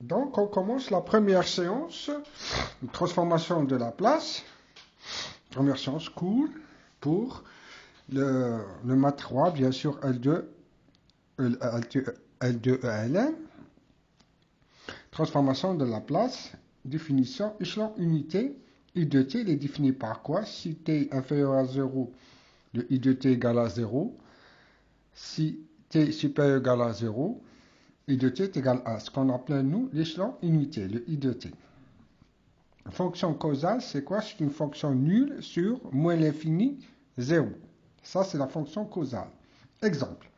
Donc, on commence la première séance, une transformation de Laplace. Première séance cool pour le math 3, bien sûr, L2, ELN. Transformation de Laplace, définition, échelon, unité. I de t, il est défini par quoi? Si t est inférieur à 0, le i de t égale à 0. Si t supérieur ou égal à 0, i de t est égal à ce qu'on appelle, nous, l'échelon unité, le i de t. Fonction causale, c'est quoi? C'est une fonction nulle sur moins l'infini, 0. Ça, c'est la fonction causale. Exemple.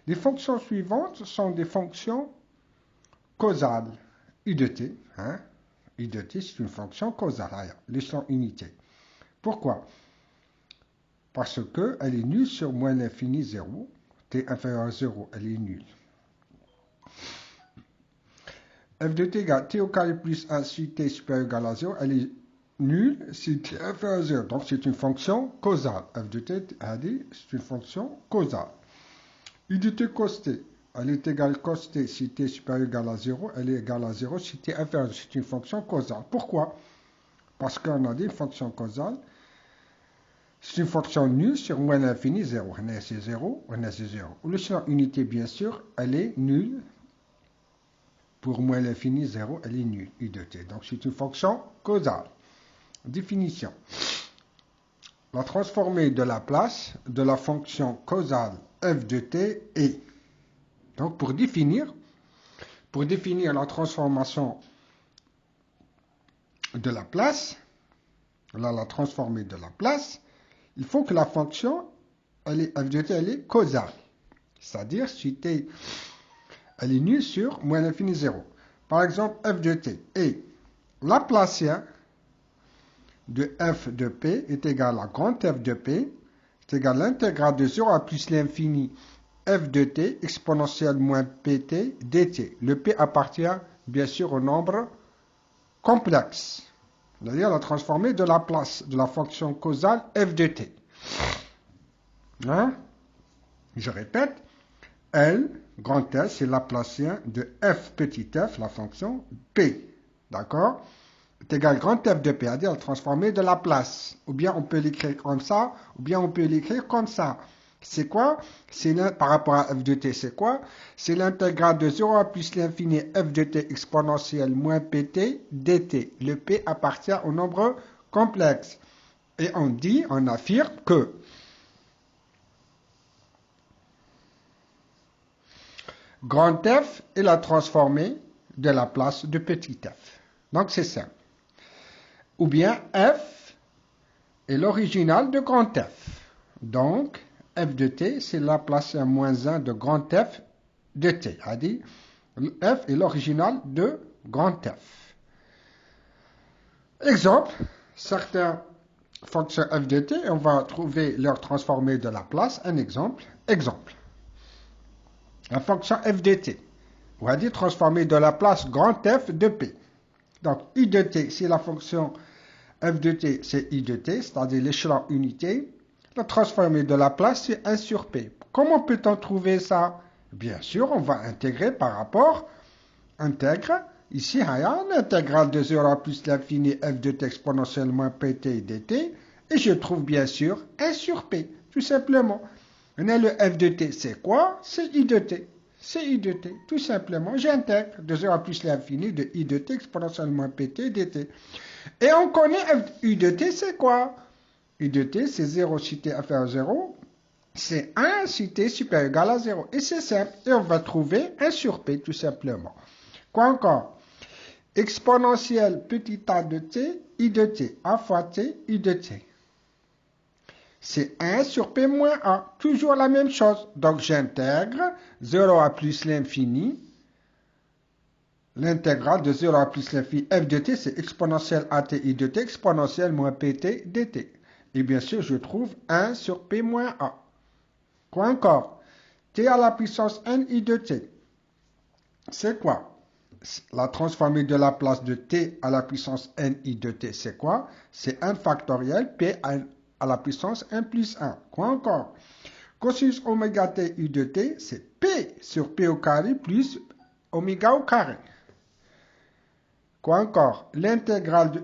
Les fonctions suivantes sont des fonctions causales. I de t, I de t, c'est une fonction causale, l'échelon unité. Pourquoi? Parce qu'elle est nulle sur moins l'infini, 0. T inférieur à 0, elle est nulle. F de t égale t au carré plus 1 si t supérieur ou égal à 0, elle est nulle si t inférieur à 0. Donc c'est une fonction causale. F de t, c'est une fonction causale. I de t cos t, elle est égale cos t si t supérieur ou égal à 0, elle est égale à 0 si t inférieur à 0. C'est une fonction causale. Pourquoi? Parce qu'on a dit une fonction causale, c'est une fonction nulle sur moins l'infini, 0. C'est 0, c'est 0. L'échelon unité, bien sûr, elle est nulle. Pour moins l'infini, 0, elle est nulle, I de t. Donc, c'est une fonction causale. Définition. La transformée de Laplace de la fonction causale f de t est. Donc, pour définir la transformation de Laplace, la transformée de Laplace, il faut que la fonction f de t, elle est causale. C'est-à-dire, si t elle est nulle sur moins l'infini 0. Par exemple, f de t est laplacien de f de p est égal à grand f de p, est égal à l'intégrale de 0 à plus l'infini f de t exponentielle moins pt dt. Le p appartient bien sûr au nombre complexe, c'est-à-dire la transformée de Laplace de la fonction causale f de t. Je répète, L, grand S, c'est laplacien de f petit f, la fonction p. D'accord? C'est égal grand f de p, c'est-à-dire la transformée de Laplace. Ou bien on peut l'écrire comme ça, ou bien on peut l'écrire comme ça. C'est quoi? Par rapport à f de t, c'est quoi? C'est l'intégrale de 0 à plus l'infini f de t exponentielle moins pt dt. Le p appartient au nombre complexe. Et on affirme que grand F est la transformée de Laplace de petit f. Donc c'est simple. Ou bien f est l'original de grand F. Donc f de t, c'est Laplacien moins 1 de grand F de t. C'est-à-dire f est l'original de grand F. Exemple, certaines fonctions f de t, on va trouver leur transformée de Laplace. Un exemple. La fonction f de t, on va dire transformée de Laplace grand F de p. Donc, i de t, c'est la fonction f de t, c'est i de t, c'est-à-dire l'échelon unité. La transformée de Laplace, c'est 1 sur p. Comment peut-on trouver ça? Bien sûr, on va intégrer par rapport, ici, l'intégrale de 0 à plus l'infini f de t exponentielle moins pt dt, et je trouve bien sûr 1 sur p, tout simplement. Le f de t, c'est quoi? C'est i de t. C'est i de t. Tout simplement, j'intègre de 0 à plus l'infini de i de t exponentielle moins pt dt. Et on connaît i de t, c'est quoi? I de t, c'est 0 si t inférieur à 0. C'est 1 si t supérieur ou égal à 0. Et c'est simple. Et on va trouver 1 sur p, tout simplement. Quoi encore? Exponentielle petit a de t, i de t. A fois t, i de t. C'est 1 sur p moins 1. Toujours la même chose. Donc, j'intègre 0 à plus l'infini. L'intégrale de 0 à plus l'infini f de t, c'est exponentielle at i de t, exponentielle moins pt dt. Et bien sûr, je trouve 1 sur p moins 1. Quoi encore? T à la puissance n i de t. C'est quoi? La transformée de Laplace de t à la puissance n i de t, c'est quoi? C'est 1 factoriel p à la puissance 1 plus 1. Quoi encore? Cosinus oméga t i de t, c'est p sur p au carré plus oméga au carré. Quoi encore? L'intégrale de...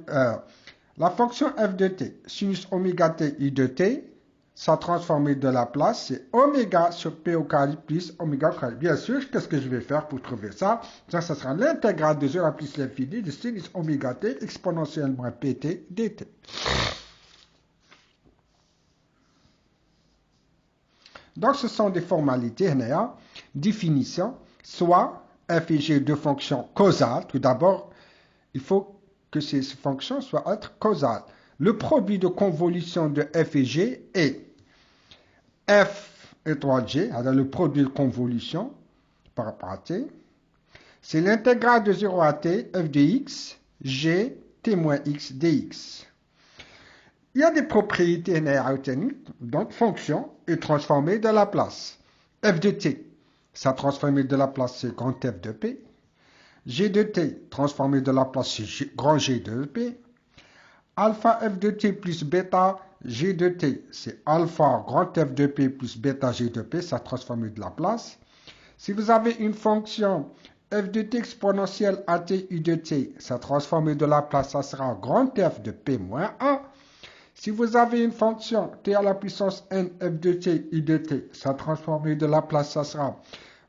la fonction f de t, sinus oméga t i de t, sa transformée de Laplace, c'est oméga sur p au carré plus oméga au carré. Bien sûr, qu'est-ce que je vais faire pour trouver ça? Ça sera l'intégrale de 0 à plus l'infini de sinus oméga t exponentielle moins pt dt. Donc, ce sont des formalités, définition, soit f et g de fonctions causales. Tout d'abord, il faut que ces fonctions soient être causales. Le produit de convolution de f et g est f étoile g, c'est-à-dire le produit de convolution par rapport à t. C'est l'intégrale de 0 à t, f de x, g, t moins x dx. Il y a des propriétés à obtenir, donc fonction est transformée de Laplace. F de t, sa transformée de Laplace, c'est grand F de p. G de t, transformée de Laplace, c'est grand G de p. Alpha f de t plus bêta g de t, c'est alpha grand F de p plus bêta g de p, ça transformée de Laplace. Si vous avez une fonction f de t exponentielle à t u de t, sa transformée de Laplace, ça sera grand F de p moins 1. Si vous avez une fonction t à la puissance n f de t u de t, sa transformée de Laplace, ça sera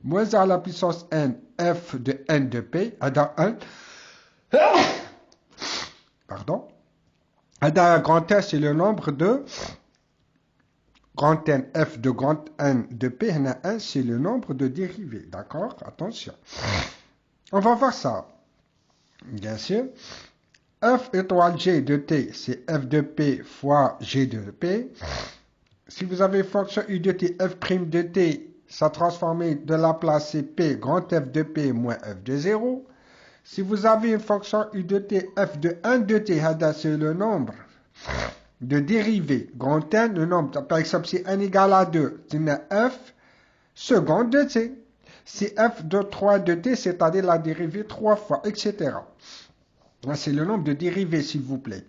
moins a à la puissance n f de n de p, dans 1. Pardon. Dans grand F, c'est le nombre de grand N, f de grand N de p, 1, c'est le nombre de dérivés. D'accord? Attention. On va voir ça. Bien sûr. F étoile g de t, c'est f de p fois g de p. Si vous avez fonction u de t, f' de t, ça transformé de Laplace, c'est p, grand F de p moins f de 0. Si vous avez une fonction u de t, f de 1 de t, c'est le nombre de dérivés. Grand N, le nombre, par exemple, si n égale à 2, c'est f seconde de t. Si f de 3 de t, c'est-à-dire la dérivée 3 fois, etc. C'est le nombre de dérivés, s'il vous plaît.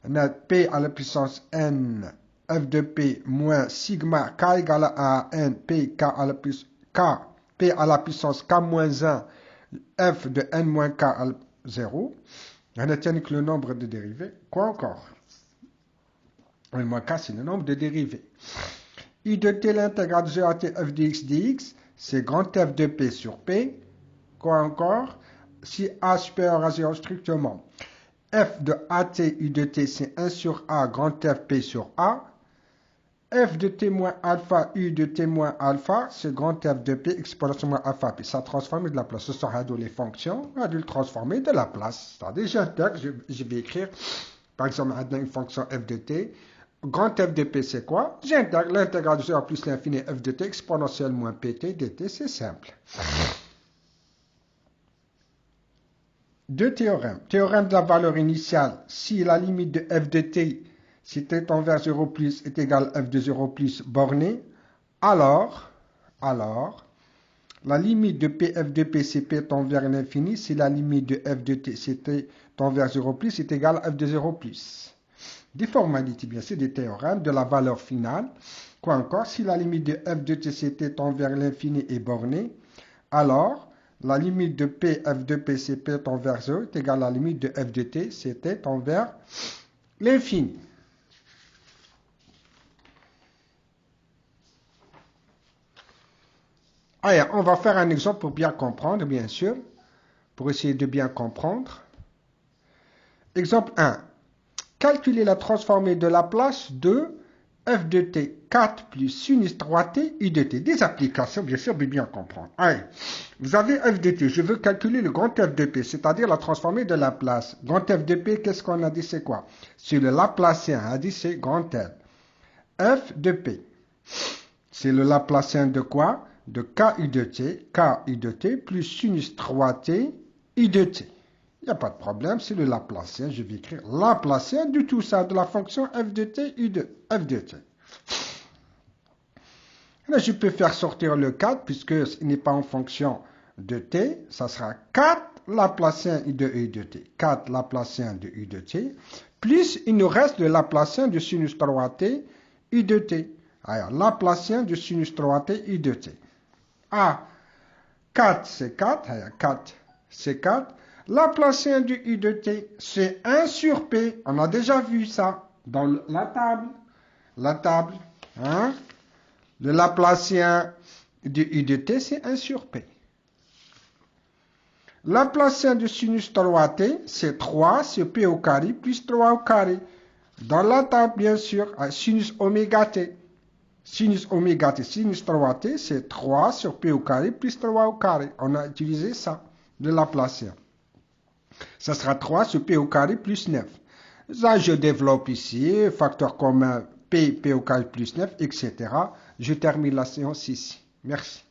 On a p à la puissance n, f de p moins sigma k égale à n, p, k à la puissance k, p à la puissance k moins 1, f de n moins k à 0. On a tenu que le nombre de dérivés. Quoi encore? n moins k, c'est le nombre de dérivés. I de t, l'intégrale de 0 à t, f de x dx, c'est grand F de p sur p. Quoi encore? Si a supérieur à 0 strictement, f de at u de t, c'est 1 sur a, grand F p sur a. F de t moins alpha, u de t moins alpha, c'est grand F de p exponentielle moins alpha p. Ça transforme de la place. Ce sera de les fonctions, on a dû le transformer de la place. C'est-à-dire, j'intègre, je vais écrire, par exemple, une fonction f de t. Grand F de p, c'est quoi? J'intègre l'intégrale de 0 plus l'infini f de t exponentielle moins pt dt, c'est simple. Deux théorèmes. Théorème de la valeur initiale. Si la limite de f de t, si t tend vers 0 plus, est égal à f de 0 plus borné, alors, la limite de p f de p, si p tend vers l'infini, si la limite de f de t, si t tend vers 0 plus, est égal à f de 0 plus. Des formalités, bien sûr, des théorèmes de la valeur finale. Quoi encore? Si la limite de f de t, si t tend vers l'infini est bornée, alors la limite de p f de p, si p tend vers 0, est égale à la limite de f de t, si t tend vers l'infini. Allez, on va faire un exemple pour bien comprendre, bien sûr, pour essayer de bien comprendre. Exemple 1. Calculer la transformée de Laplace de f de t 4 plus sinus 3t u de t. Des applications, bien sûr, mais bien comprendre. Allez, vous avez f de t. Je veux calculer le grand f de p, c'est-à-dire la transformée de Laplace. Grand f de p, qu'est-ce qu'on a dit, c'est quoi? C'est le Laplacien, on a dit c'est grand F. F de p, c'est le Laplacien de quoi? De k u de t plus sinus 3t u de t. Il n'y a pas de problème, c'est le Laplacien. Je vais écrire Laplacien de tout ça, de la fonction f de t, u de f de t. Là, je peux faire sortir le 4, puisque ce n'est pas en fonction de t. Ça sera 4 Laplacien de u de t. 4 Laplacien de u de t. Plus, il nous reste le Laplacien de sinus 3t, u de t. Alors, Laplacien de sinus 3t, u de t. Ah, 4, c'est 4. Alors, 4, c'est 4. Laplacien du I de t, c'est 1 sur P. On a déjà vu ça dans la table. La table, hein? Le Laplacien du I de t, c'est 1 sur P. Laplacien du sinus 3t, c'est 3 sur P au carré plus 3 au carré. Dans la table, bien sûr, sinus oméga t. Sinus oméga t, sinus 3t, c'est 3 sur P au carré plus 3 au carré. On a utilisé ça, de Laplacien. Ça sera 3 sur P au carré plus 9. Ça, je développe ici, facteur commun P au carré plus 9, etc. Je termine la séance ici. Merci.